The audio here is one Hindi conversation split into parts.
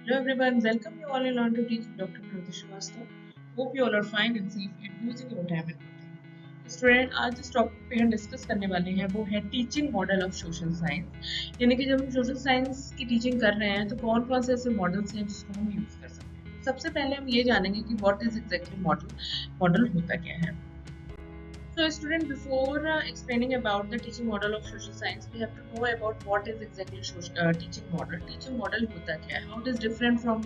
Hello everyone, welcome you all in Learn to Teach with Dr. Kriti Srivastava. Hope you all are fine and safe and using your time and routine. Student आज जिस टॉपिक पे हम डिस्कस करने वाले हैं वो है teaching model of social science. यानी कि जब हम सोशल साइंस की टीचिंग कर रहे हैं तो कौन कौन से ऐसे मॉडल्स हैं जिसको हम यूज कर सकते हैं। सबसे पहले हम ये जानेंगे कि व्हाट इज एग्जैक्टली मॉडल होता क्या है। So student, before explaining about the teaching model of social science, we have to know about what is exactly teaching model. Teaching model होता क्या है? How it is different from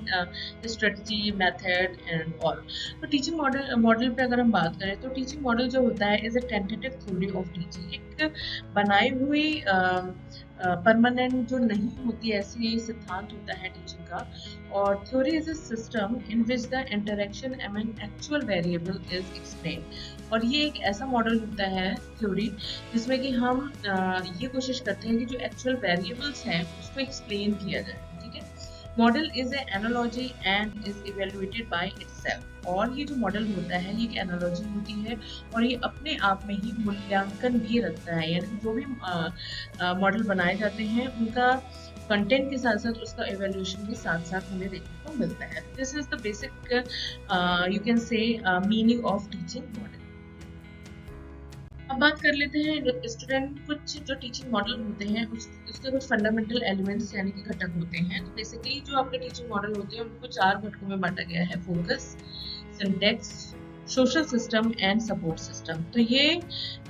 strategy, method and all. तो teaching model पे अगर हम बात करें तो teaching model जो होता है is a tentative theory of teaching. एक बनाई हुई परमानेंट जो नहीं होती ऐसी सिद्धांत होता है टीचिंग का। और theory is a system in which the interaction among actual variable is explained. और ये एक ऐसा मॉडल होता है थ्योरी जिसमें कि हम ये कोशिश करते हैं कि जो एक्चुअल वेरिएबल्स हैं उसको एक्सप्लेन किया जाए। ठीक है, model is a analogy and is evaluated by itself. और ये जो मॉडल होता है ये एक एनालॉजी होती है और ये अपने आप में ही मूल्यांकन भी रखता है। यानी जो भी मॉडल बनाए जाते हैं उनका कंटेंट के साथ साथ उसका एवेल्यूएशन भी साथ साथ हमें देखने को मिलता है। This is the basic you can say meaning of teaching model. अब बात कर लेते हैं स्टूडेंट, कुछ जो टीचिंग मॉडल होते हैं उसके कुछ फंडामेंटल एलिमेंट्स यानी कि घटक होते हैं। तो बेसिकली जो आपके टीचिंग मॉडल होते हैं उनको 4 घटकों में बांटा गया है: focus, syntax, social system and support system. तो ये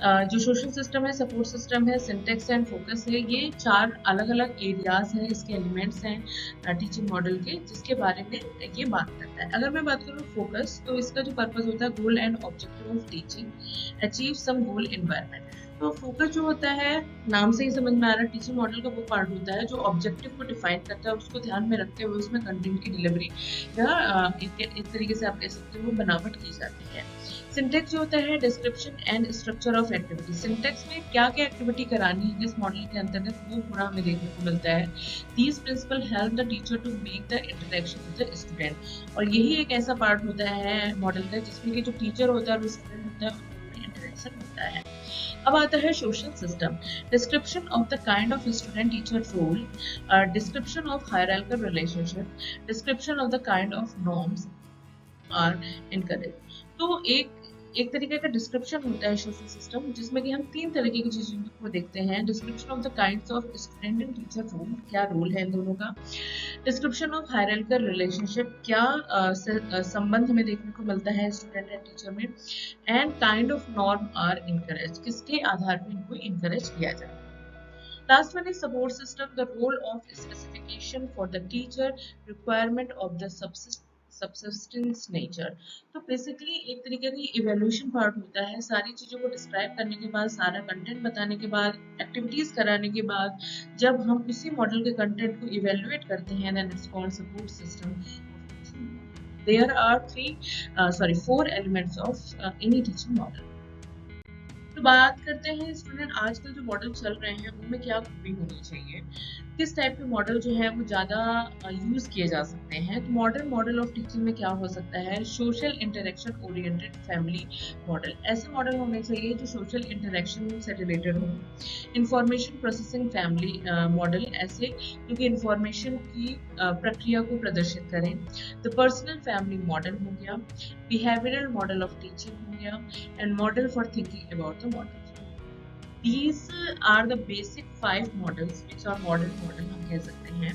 जो सोशल सिस्टम है, सपोर्ट सिस्टम है, सिंटेक्स एंड फोकस है, ये 4 अलग अलग एरियाज हैं, इसके एलिमेंट्स हैं टीचिंग मॉडल के, जिसके बारे में ये बात करता है। अगर मैं बात करूँ फोकस, तो इसका जो पर्पस होता है goal and objective of teaching, achieve some goal environment. तो फोकस जो होता है नाम से ही समझ में आ रहा है, टीचिंग मॉडल का वो पार्ट होता है जो ऑब्जेक्टिव को डिफाइन करता है और उसको ध्यान में रखते हुए उसमें कंटेंट की डिलीवरी या एक तरीके से आप कह सकते हो बनावट की जाती है। सिंटेक्स जो होता है description and structure of activity. Syntax में क्या क्या एक्टिविटी करानी है इस मॉडल के अंतर्गत वो पूरा हमें देखने को मिलता है। These principal help the teacher to make the interaction with the student. और यही एक ऐसा पार्ट होता है मॉडल का जिसमें कि जो टीचर होता है और स्टूडेंट होता है उनमें इंटरेक्शन होता है। अब आता है social system. Description of the kind of student teacher role, description of hierarchical relationship, description of the kind of norms are encourage. तो एक तरीके का डिस्क्रिप्शन होता है सोशल सिस्टम जिसमें कि हम 3 तरीके की चीजों को देखते हैं। Description of the kinds of student and teacher role, क्या रोल है इन दोनों का। डिस्क्रिप्शन ऑफ हायरार्किकल रिलेशनशिप, क्या संबंध हमें देखने को मिलता है स्टूडेंट एंड टीचर में। And kind of norm are encourage, किसके आधार पर इनको इनकरेज किया जाए। Last one is support system, the role of specification for the teacher, requirement of the subsistence nature। तो बेसिकली एक तरीके का इवेल्यूशन पार्ट होता है। सारी चीज़ों को डिस्क्राइब करने के बाद, सारा कंटेंट बताने के बाद, एक्टिविटीज़ कराने के बाद, जब हम उसी मॉडल के कंटेंट को इवेल्युएट करते हैं then it's called support system। There are 4 elements of any teaching model। तो बात करते हैं स्टूडेंट, आजकल जो मॉडल चल रहे हैं उनमें क्या खूबी होनी चाहिए, किस टाइप के मॉडल जो है वो ज़्यादा यूज किए जा सकते हैं। तो मॉडर्न मॉडल ऑफ टीचिंग में क्या हो सकता है, social interaction oriented family model. ऐसे मॉडल होने चाहिए जो सोशल इंटरेक्शन से रिलेटेड हो। इंफॉर्मेशन प्रोसेसिंग फैमिली मॉडल, ऐसे क्योंकि इंफॉर्मेशन की प्रक्रिया को प्रदर्शित करें। द पर्सनल फैमिली मॉडल हो गया, बिहेवियरल मॉडल ऑफ टीचिंग हो गया, and model for thinking about the model. These are the basic 5 models which are modern model हम कह सकते हैं।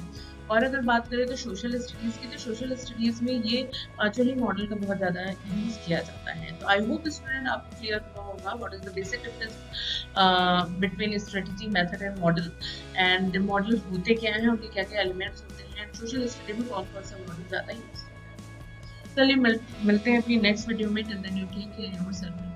और अगर बात करें तो सोशल स्टडीज की, तो सोशल स्टडीज में ये पांचों ही मॉडल का बहुत ज़्यादा यूज किया जाता है। तो आई होप स्टूडेंट आपको क्लियर हुआ होगा what is the basic difference between strategy, method and model. And model होते क्या हैं, उनके क्या क्या एलिमेंट्स होते हैं, सोशल स्टडी में कौन कौन सा मॉडल ज़्यादा यूज होता है। चलिए मिलते हैं अपनी नेक्स्ट वीडियो में। Till then you take care yourself.